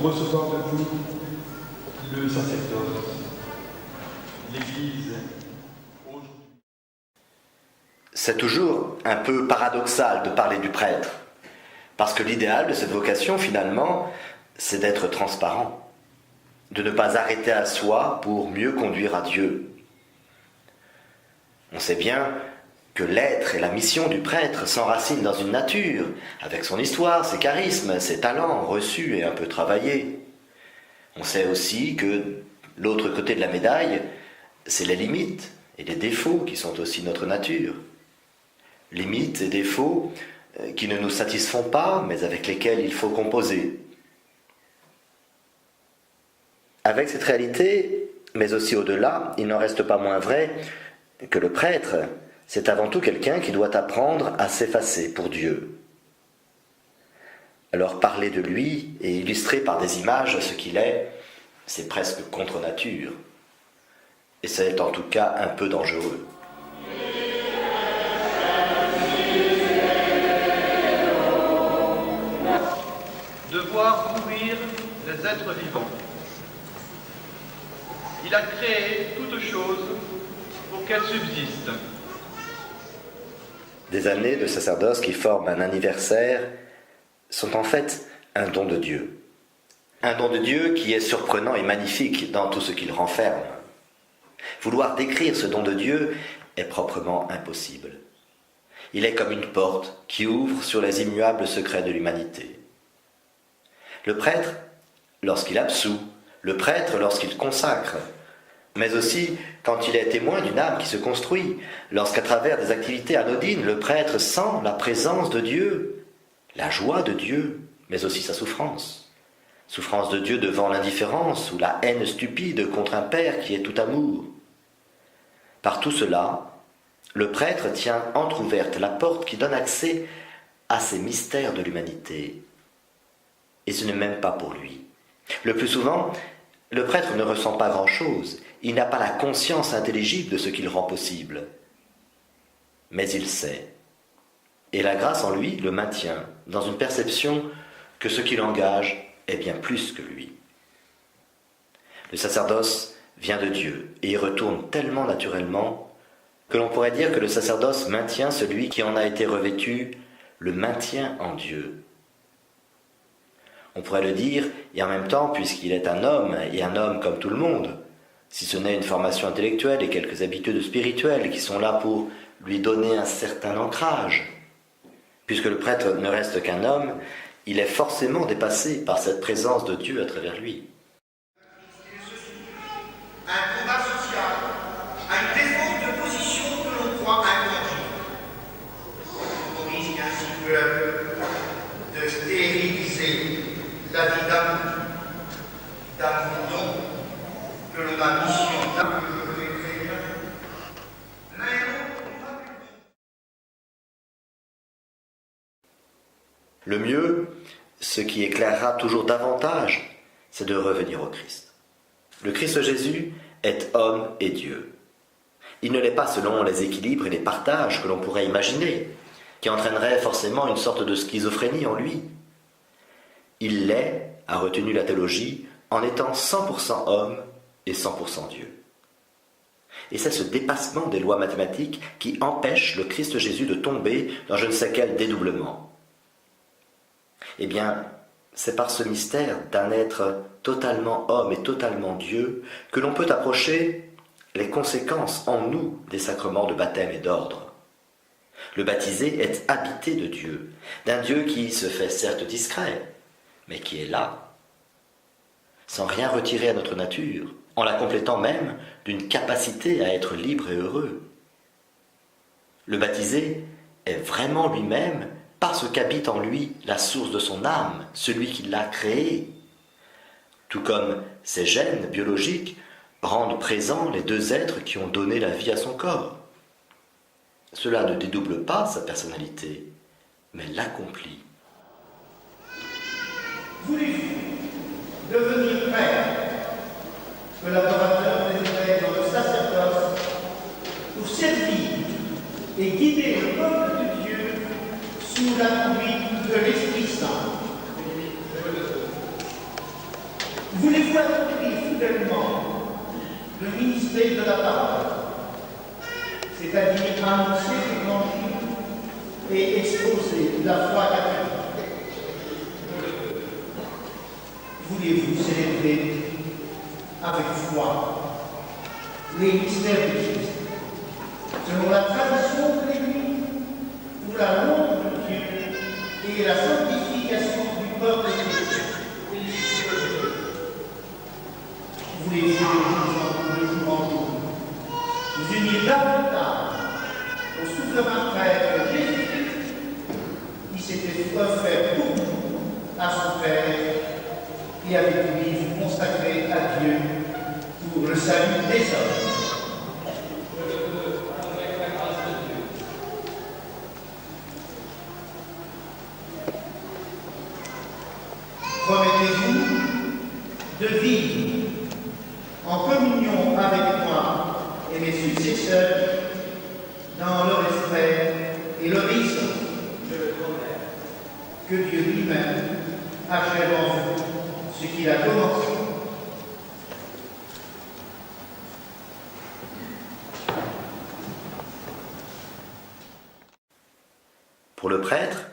recevoir de vous le sacerdoce, l'Église. C'est toujours un peu paradoxal de parler du prêtre, parce que l'idéal de cette vocation, finalement, c'est d'être transparent, de ne pas arrêter à soi pour mieux conduire à Dieu. On sait bien que l'être et la mission du prêtre s'enracinent dans une nature, avec son histoire, ses charismes, ses talents reçus et un peu travaillés. On sait aussi que l'autre côté de la médaille, c'est les limites et les défauts qui sont aussi notre nature. Limites et défauts qui ne nous satisfont pas, mais avec lesquels il faut composer. Avec cette réalité, mais aussi au-delà, il n'en reste pas moins vrai que le prêtre, c'est avant tout quelqu'un qui doit apprendre à s'effacer pour Dieu. Alors parler de lui et illustrer par des images ce qu'il est, c'est presque contre nature. Et c'est en tout cas un peu dangereux. De voir mourir les êtres vivants. Il a créé toutes choses pour qu'elles subsistent. Des années de sacerdoce qui forment un anniversaire sont en fait un don de Dieu. Un don de Dieu qui est surprenant et magnifique dans tout ce qu'il renferme. Vouloir décrire ce don de Dieu est proprement impossible. Il est comme une porte qui ouvre sur les immuables secrets de l'humanité. Le prêtre, lorsqu'il absout, le prêtre, lorsqu'il consacre, mais aussi quand il est témoin d'une âme qui se construit, lorsqu'à travers des activités anodines, le prêtre sent la présence de Dieu, la joie de Dieu, mais aussi sa souffrance. Souffrance de Dieu devant l'indifférence ou la haine stupide contre un Père qui est tout amour. Par tout cela, le prêtre tient entr'ouverte la porte qui donne accès à ces mystères de l'humanité. Et ce n'est même pas pour lui. Le plus souvent, le prêtre ne ressent pas grand-chose. Il n'a pas la conscience intelligible de ce qu'il rend possible. Mais il sait. Et la grâce en lui le maintient dans une perception que ce qu'il engage est bien plus que lui. Le sacerdoce vient de Dieu et y retourne tellement naturellement que l'on pourrait dire que le sacerdoce maintient celui qui en a été revêtu, le maintient en Dieu. On pourrait le dire, et en même temps, puisqu'il est un homme, et un homme comme tout le monde, si ce n'est une formation intellectuelle et quelques habitudes spirituelles qui sont là pour lui donner un certain ancrage. Puisque le prêtre ne reste qu'un homme, il est forcément dépassé par cette présence de Dieu à travers lui. Un combat social, une défense de position que l'on croit intangible. On risque ainsi peu de stériliser la vie d'amour non, que l'on a mission d'amour. Le mieux, ce qui éclairera toujours davantage, c'est de revenir au Christ. Le Christ Jésus est homme et Dieu. Il ne l'est pas selon les équilibres et les partages que l'on pourrait imaginer, qui entraîneraient forcément une sorte de schizophrénie en lui. Il l'est, a retenu la théologie, en étant 100% homme et 100% Dieu. Et c'est ce dépassement des lois mathématiques qui empêche le Christ Jésus de tomber dans je ne sais quel dédoublement. Eh bien, c'est par ce mystère d'un être totalement homme et totalement Dieu que l'on peut approcher les conséquences en nous des sacrements de baptême et d'ordre. Le baptisé est habité de Dieu, d'un Dieu qui se fait certes discret, mais qui est là, sans rien retirer à notre nature, en la complétant même d'une capacité à être libre et heureux. Le baptisé est vraiment lui-même parce qu'habite en lui la source de son âme, celui qui l'a créé. Tout comme ses gènes biologiques rendent présents les deux êtres qui ont donné la vie à son corps. Cela ne dédouble pas sa personnalité, mais l'accomplit. Voulez-vous devenir prêtre, collaborateur désormais dans le sacerdoce, pour servir et guider le peuple de Dieu sous la conduite de l'Esprit Saint? accomplit fidèlement le ministère de la parole, c'est-à-dire annoncer l'évangile et exposer la foi catholique. Voulez-vous célébrer avec foi les mystères de Christ, selon la tradition de l'Église, pour la louange de Dieu et la sanctification du peuple chrétien? Voulez-vous de jour en jour vous unir davantage au souverain prêtre Jésus-Christ qui s'était offert pour vous à son Père et avec lui vous consacrer à Dieu pour le salut des hommes? Promettez-vous de vivre en communion avec moi et mes successeurs dans le respect et l'obéissance. Je le promets. Que Dieu lui-même achève en vous ce qu'il a commencé. Pour le prêtre,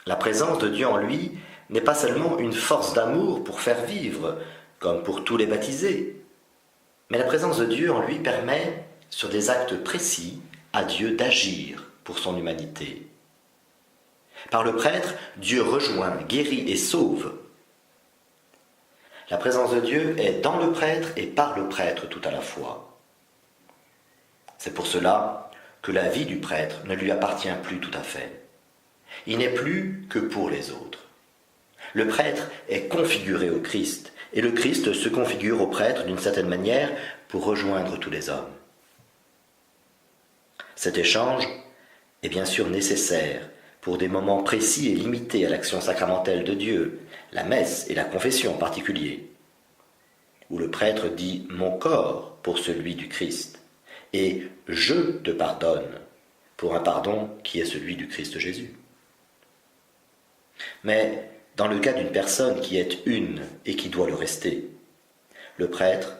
la présence de Dieu en lui n'est pas seulement une force d'amour pour faire vivre, comme pour tous les baptisés, mais la présence de Dieu en lui permet, sur des actes précis, à Dieu d'agir pour son humanité. Par le prêtre, Dieu rejoint, guérit et sauve. La présence de Dieu est dans le prêtre et par le prêtre tout à la fois. C'est pour cela que la vie du prêtre ne lui appartient plus tout à fait. Il n'est plus que pour les autres. Le prêtre est configuré au Christ, et le Christ se configure au prêtre d'une certaine manière pour rejoindre tous les hommes. Cet échange est bien sûr nécessaire pour des moments précis et limités à l'action sacramentelle de Dieu, la messe et la confession en particulier, où le prêtre dit « mon corps » pour celui du Christ, et « je te pardonne » pour un pardon qui est celui du Christ Jésus. Mais dans le cas d'une personne qui est une et qui doit le rester, le prêtre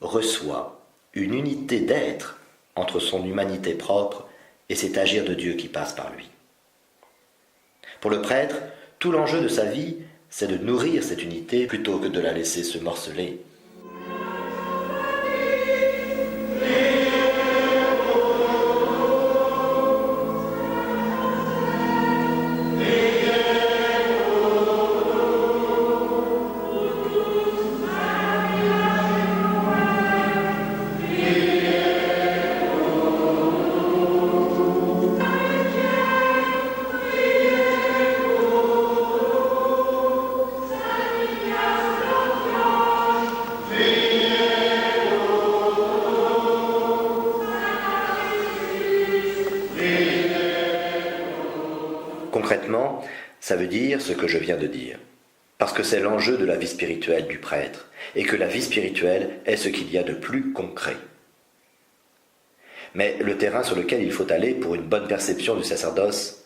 reçoit une unité d'être entre son humanité propre et cet agir de Dieu qui passe par lui. Pour le prêtre, tout l'enjeu de sa vie, c'est de nourrir cette unité plutôt que de la laisser se morceler. Concrètement, ça veut dire ce que je viens de dire, parce que c'est l'enjeu de la vie spirituelle du prêtre, et que la vie spirituelle est ce qu'il y a de plus concret. Mais le terrain sur lequel il faut aller pour une bonne perception du sacerdoce,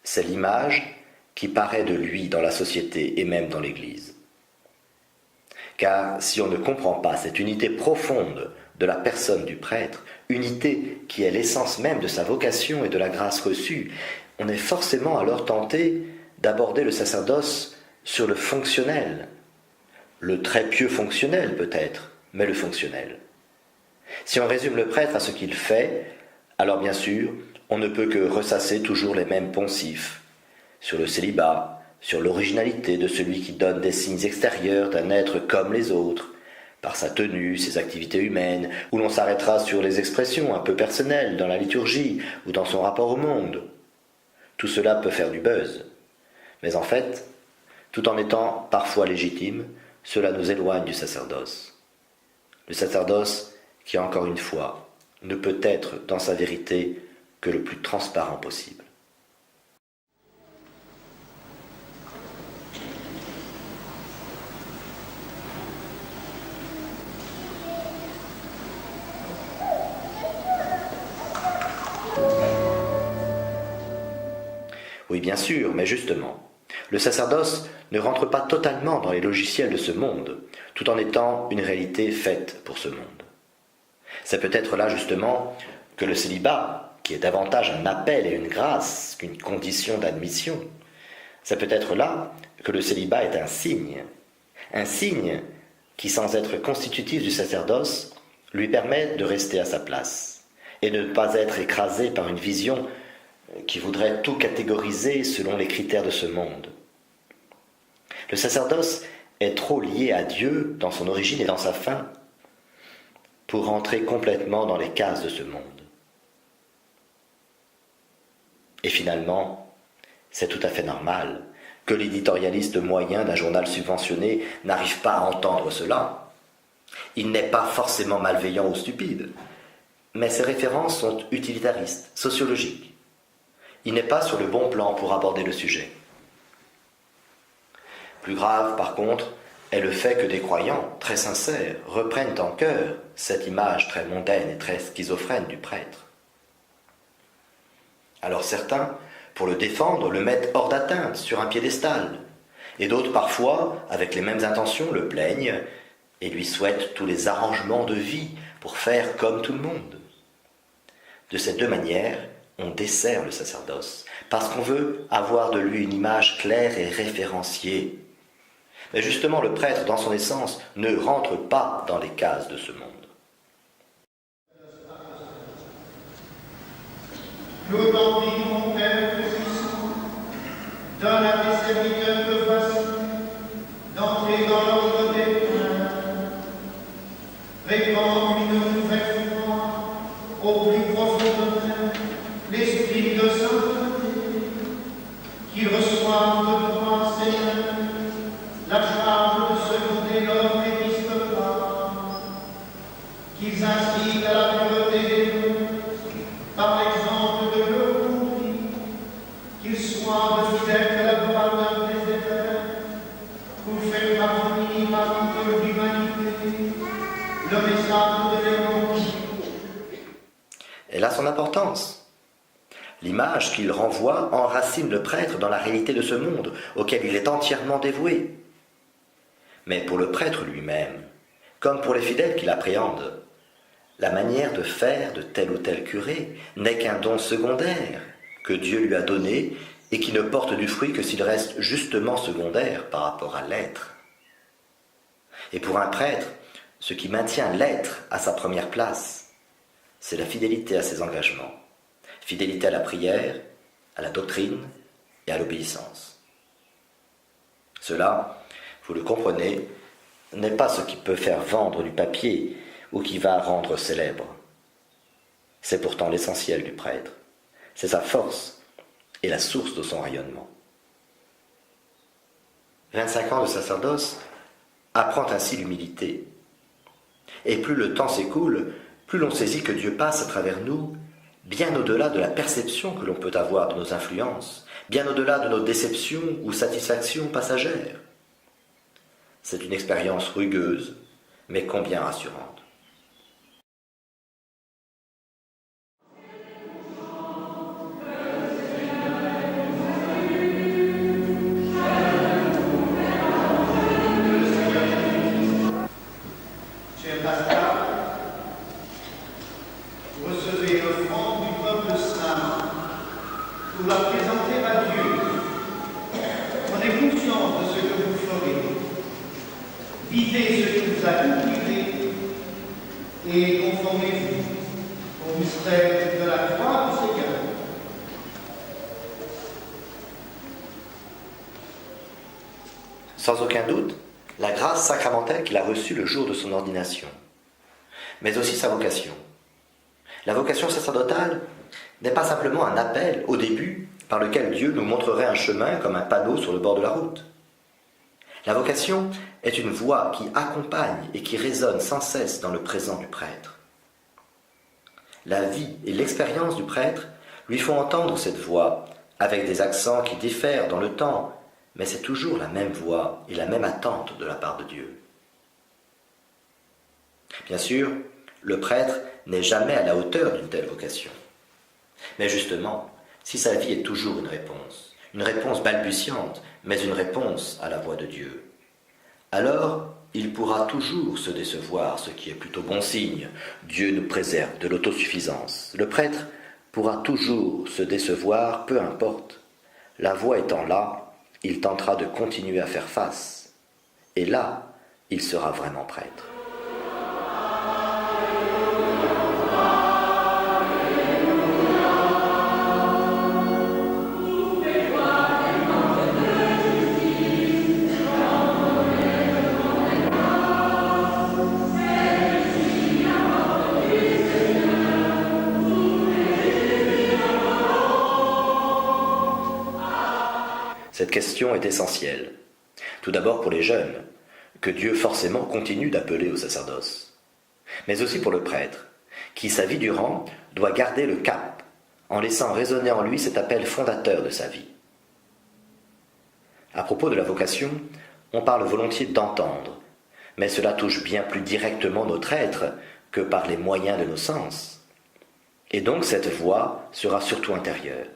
c'est l'image qui paraît de lui dans la société et même dans l'Église. Car si on ne comprend pas cette unité profonde de la personne du prêtre, unité qui est l'essence même de sa vocation et de la grâce reçue, on est forcément alors tenté d'aborder le sacerdoce sur le fonctionnel, le très pieux fonctionnel peut-être, mais le fonctionnel. Si on résume le prêtre à ce qu'il fait, alors bien sûr, on ne peut que ressasser toujours les mêmes poncifs, sur le célibat, sur l'originalité de celui qui donne des signes extérieurs d'un être comme les autres, par sa tenue, ses activités humaines, où l'on s'arrêtera sur les expressions un peu personnelles dans la liturgie ou dans son rapport au monde. Tout cela peut faire du buzz. Mais en fait, tout en étant parfois légitime, cela nous éloigne du sacerdoce. Le sacerdoce qui, encore une fois, ne peut être dans sa vérité que le plus transparent possible. Oui, bien sûr, mais justement, Le sacerdoce ne rentre pas totalement dans les logiciels de ce monde, tout en étant une réalité faite pour ce monde. C'est peut-être là justement que le célibat, qui est davantage un appel et une grâce qu'une condition d'admission, c'est peut-être là que le célibat est un signe qui, sans être constitutif du sacerdoce, lui permet de rester à sa place et de ne pas être écrasé par une vision qui voudrait tout catégoriser selon les critères de ce monde. Le sacerdoce est trop lié à Dieu dans son origine et dans sa fin pour rentrer complètement dans les cases de ce monde. Et finalement, c'est tout à fait normal que l'éditorialiste moyen d'un journal subventionné n'arrive pas à entendre cela. Il n'est pas forcément malveillant ou stupide, mais ses références sont utilitaristes, sociologiques. Il n'est pas sur le bon plan pour aborder le sujet. Plus grave, par contre, est le fait que des croyants, très sincères, reprennent en cœur cette image très mondaine et très schizophrène du prêtre. Alors certains, pour le défendre, le mettent hors d'atteinte, sur un piédestal, et d'autres parfois, avec les mêmes intentions, le plaignent et lui souhaitent tous les arrangements de vie pour faire comme tout le monde. De ces deux manières, on dessert le sacerdoce, parce qu'on veut avoir de lui une image claire et référenciée. Mais justement, le prêtre, dans son essence, ne rentre pas dans les cases de ce monde. L'autant prie, mon Père Tout-Puissant, donne à tes serviteurs que voici d'entrer dans l'ordre des prêtres. Répand une nouvelle fois au plus profond de terre l'esprit de sainteté, qu'ils reçoivent de toi, Seigneur, la charge de seconder leur épiscopat, qu'ils incitent à la pureté des mœurs, par l'exemple de leur conduite, qu'ils soient de fidèles collaborateurs des éthers, pour faire parvenir à toute l'humanité le message de l'Évangile. Elle a son importance. L'image qu'il renvoie enracine le prêtre dans la réalité de ce monde, auquel il est entièrement dévoué. Mais pour le prêtre lui-même, comme pour les fidèles qui l'appréhendent, la manière de faire de tel ou tel curé n'est qu'un don secondaire que Dieu lui a donné et qui ne porte du fruit que s'il reste justement secondaire par rapport à l'être. Et pour un prêtre, ce qui maintient l'être à sa première place, c'est la fidélité à ses engagements, fidélité à la prière, à la doctrine et à l'obéissance. Cela, vous le comprenez, n'est pas ce qui peut faire vendre du papier ou qui va rendre célèbre. C'est pourtant l'essentiel du prêtre. C'est sa force et la source de son rayonnement. 25 ans de sacerdoce apprend ainsi l'humilité. Et plus le temps s'écoule, plus l'on saisit que Dieu passe à travers nous, bien au-delà de la perception que l'on peut avoir de nos influences, bien au-delà de nos déceptions ou satisfactions passagères. C'est une expérience rugueuse, mais combien rassurante. Cher Pascal, recevez l'offrande du peuple saint pour la présenter à Dieu. Prenez conscience de ce que vous ferez. Vivez ce qui vous a cultivé et conformez-vous au mystère de la croix du Seigneur. Sans aucun doute, la grâce sacramentelle qu'il a reçue le jour de son ordination, mais aussi sa vocation. La vocation sacerdotale n'est pas simplement un appel au début par lequel Dieu nous montrerait un chemin comme un panneau sur le bord de la route. La vocation est une voix qui accompagne et qui résonne sans cesse dans le présent du prêtre. La vie et l'expérience du prêtre lui font entendre cette voix avec des accents qui diffèrent dans le temps, mais c'est toujours la même voix et la même attente de la part de Dieu. Bien sûr, le prêtre n'est jamais à la hauteur d'une telle vocation. Mais justement, si sa vie est toujours une réponse, une réponse balbutiante, mais une réponse à la voix de Dieu. Alors, il pourra toujours se décevoir, ce qui est plutôt bon signe. Dieu nous préserve de l'autosuffisance. Le prêtre pourra toujours se décevoir, peu importe. La voix étant là, il tentera de continuer à faire face. Et là, il sera vraiment prêtre. Cette question est essentielle. Tout d'abord pour les jeunes, que Dieu forcément continue d'appeler au sacerdoce. Mais aussi pour le prêtre, qui sa vie durant doit garder le cap, en laissant résonner en lui cet appel fondateur de sa vie. À propos de la vocation, on parle volontiers d'entendre, mais cela touche bien plus directement notre être que par les moyens de nos sens. Et donc cette voix sera surtout intérieure,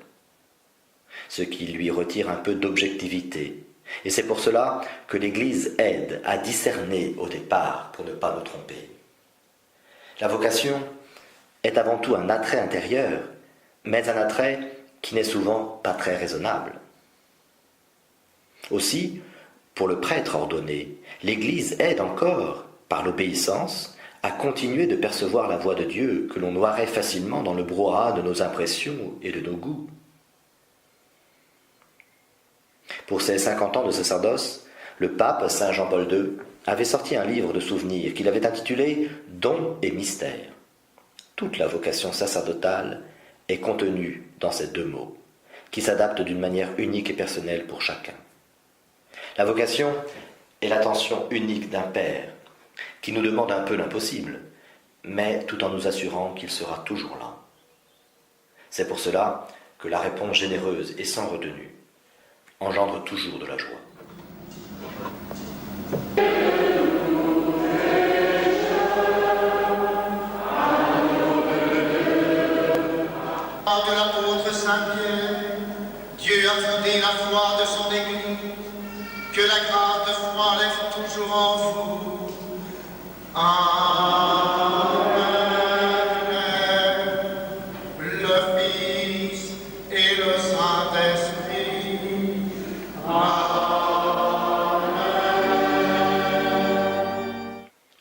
ce qui lui retire un peu d'objectivité. Et c'est pour cela que l'Église aide à discerner au départ pour ne pas nous tromper. La vocation est avant tout un attrait intérieur, mais un attrait qui n'est souvent pas très raisonnable. Aussi, pour le prêtre ordonné, l'Église aide encore, par l'obéissance, à continuer de percevoir la voix de Dieu que l'on noirait facilement dans le brouhaha de nos impressions et de nos goûts. Pour ses 50 ans de sacerdoce, le pape Saint Jean-Paul II avait sorti un livre de souvenirs qu'il avait intitulé « Dons et mystères ». Toute la vocation sacerdotale est contenue dans ces deux mots, qui s'adaptent d'une manière unique et personnelle pour chacun. La vocation est l'attention unique d'un Père, qui nous demande un peu l'impossible, mais tout en nous assurant qu'il sera toujours là. C'est pour cela que la réponse généreuse et sans retenue engendre toujours de la joie. De l'apôtre Saint-Pierre, Dieu a fondé la foi de son Église, que la grâce de foi lève toujours en vous. Amen. Le Fils et le Saint-Esprit. Amen.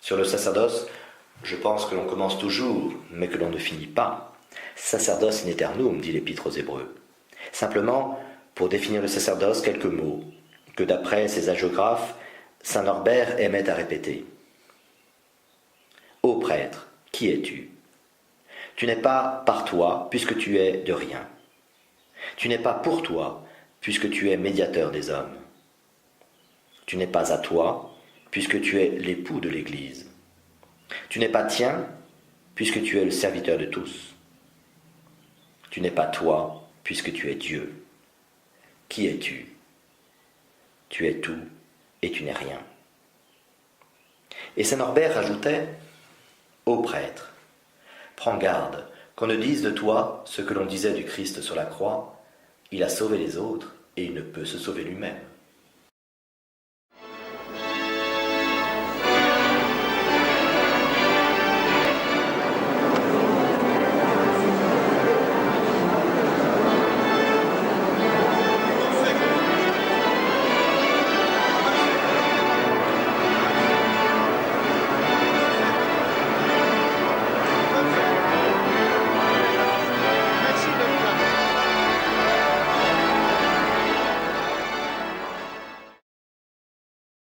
Sur le sacerdoce, je pense que l'on commence toujours, mais que l'on ne finit pas. Sacerdoce in aeternum, dit l'Épître aux Hébreux. Simplement, pour définir le sacerdoce, quelques mots, que d'après ses hagiographes, saint Norbert aimait à répéter. Ô prêtre, qui es-tu? Tu n'es pas par toi, puisque tu es de rien. Tu n'es pas pour toi, puisque tu es médiateur des hommes. Tu n'es pas à toi, puisque tu es l'époux de l'Église. Tu n'es pas tien, puisque tu es le serviteur de tous. Tu n'es pas toi, puisque tu es Dieu. Qui es-tu? Tu es tout et tu n'es rien. Et saint Norbert ajoutait, ô prêtre, prends garde qu'on ne dise de toi ce que l'on disait du Christ sur la croix, il a sauvé les autres et il ne peut se sauver lui-même.